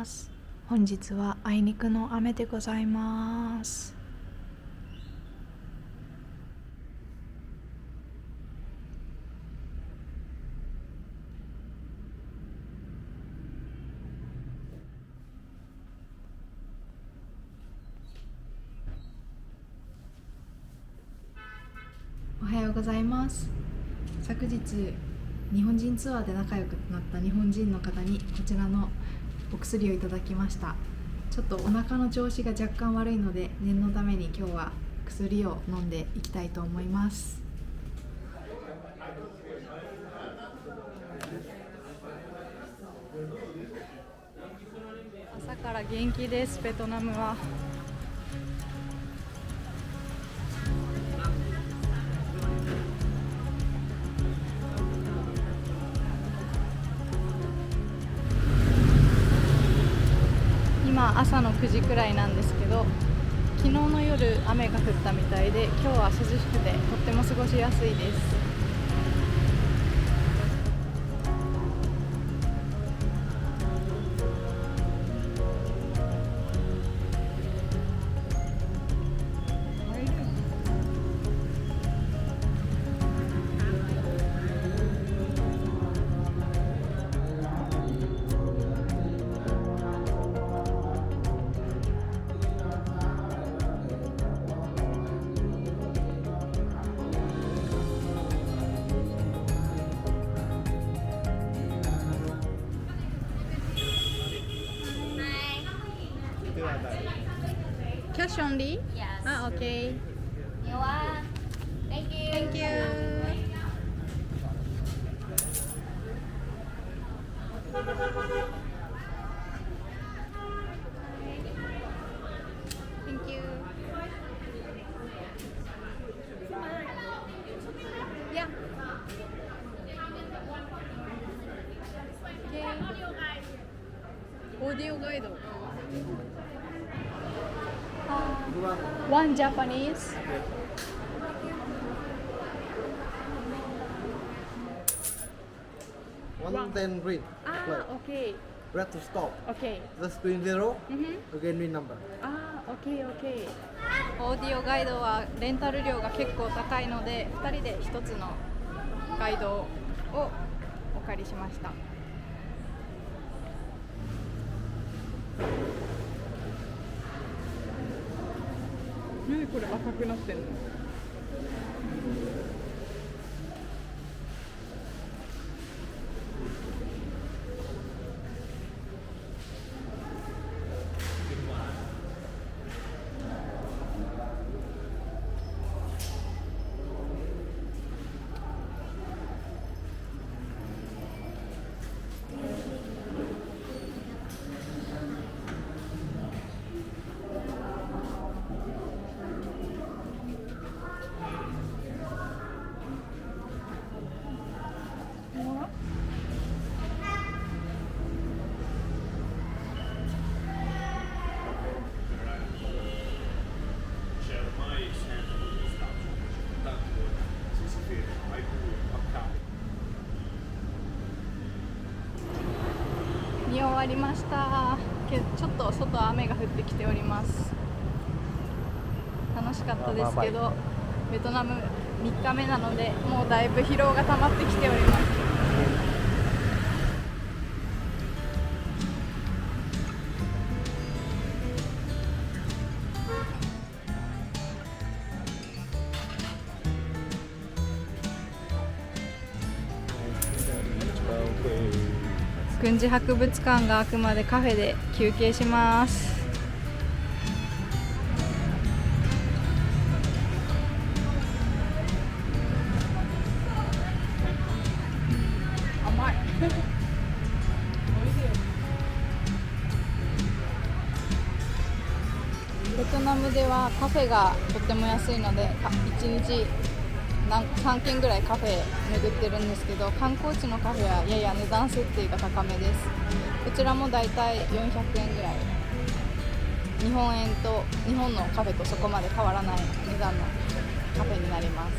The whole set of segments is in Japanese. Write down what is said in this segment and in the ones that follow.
ます。本日はあいにくの雨でございます。おはようございます。昨日日本人ツアーで仲良くなった日本人の方にこちらのお薬をいただきました。ちょっとお腹の調子が若干悪いので念のために今日は薬を飲んでいきたいと思います。朝から元気です。ベトナムは今朝の9時くらいなんですけど、昨日の夜雨が降ったみたいで今日は涼しくてとっても過ごしやすいです。Cash only? Yes. Ah, okay. You want? Thank you. Thank you. Thank you. Yeah. Okay. Audio guide. One Japanese. One then green. Ah, okay. Red to stop. Okay. Just green zero. Mm-hmm. Again green number. Ah, okay, okay. オーディオガイドはレンタル料が結構高いので2人で1つのガイドをお借りしました。何これ赤くなってんの？見終わりました。ちょっと外雨が降ってきております。楽しかったですけど、ベトナム3日目なのでもうだいぶ疲労が溜まってきております。軍事博物館が開くまでカフェで休憩します。甘い。ベトナムではカフェがとっても安いので1日3軒ぐらいカフェ巡ってるんですけど、観光地のカフェはやや値段設定が高めです。こちらもだいたい400円ぐらい、日本のカフェとそこまで変わらない値段のカフェになります。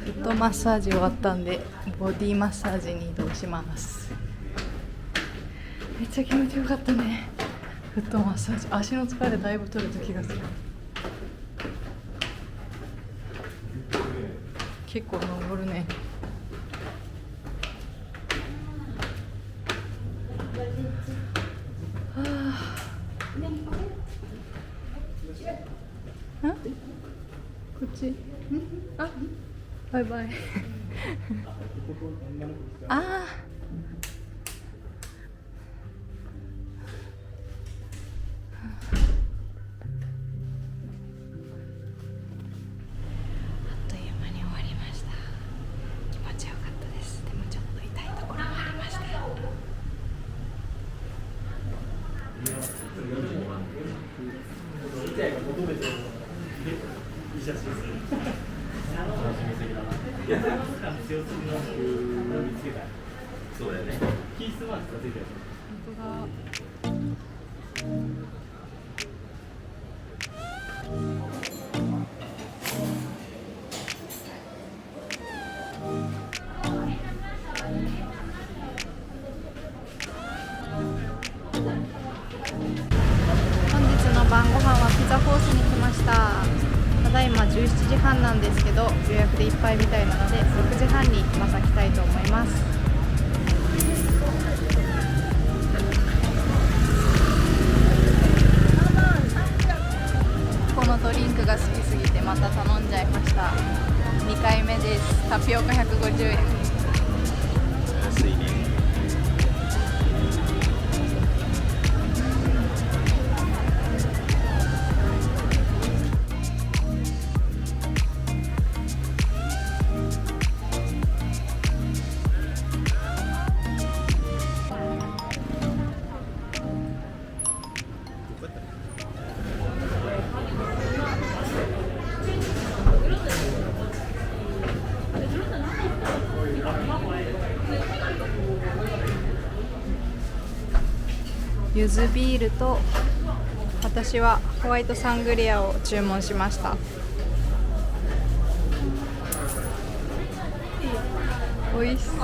フットマッサージ終わったんでボディマッサージに移動します。めっちゃ気持ちよかったね。フットマッサージ、足の疲れだいぶ取れた気がする。結構登るね。あ、こっち。あ、バイバイ。ああ。そうだよね。キースマークがついてる。本日の晩ご飯はピザコースに来ました。ただいま17時半なんですけど、予約でいっぱいみたいなので6時半にまた来たいと思います。このドリンクが好きすぎてまた頼んじゃいました。2回目です。タピオカ150円。安いね。ゆずビールと私はホワイトサングリアを注文しました。美味しそう。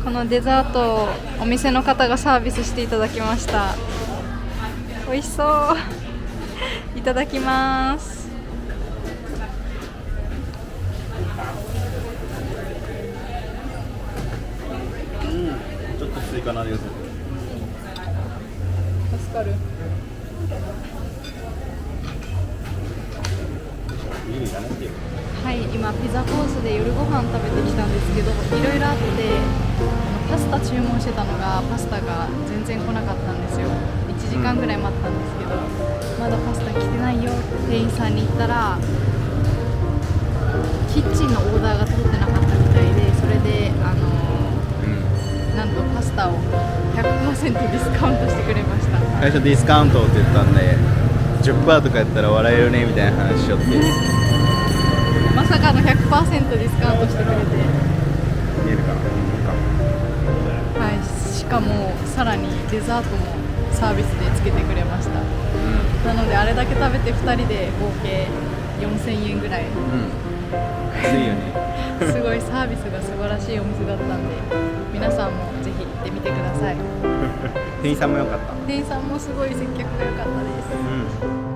このデザートをお店の方がサービスしていただきました。美味しそういただきます。ちょっとスイカの味がする。助かる。いいだねっていう。はい、今ピザコースで夜ご飯食べてきたんですけど、いろいろあってパスタ注文してたのがパスタが全然来なかったんですよ。1時間ぐらい待ったんですけど、まだパスタ来てないよって店員さんに言ったら、最初ディスカウントって言ったんで 10% とかやったら笑えるねみたいな話しよって、まさかの 100% ディスカウントしてくれて、見えるかな、はい、しかもさらにデザートもサービスでつけてくれました。なのであれだけ食べて2人で合計4000円ぐらい、安いよね。すごいサービスが素晴らしいお店だったんで、皆さんもぜひ行ってみてください。店員さんも良かった。店員さんもすごい接客が良かったです。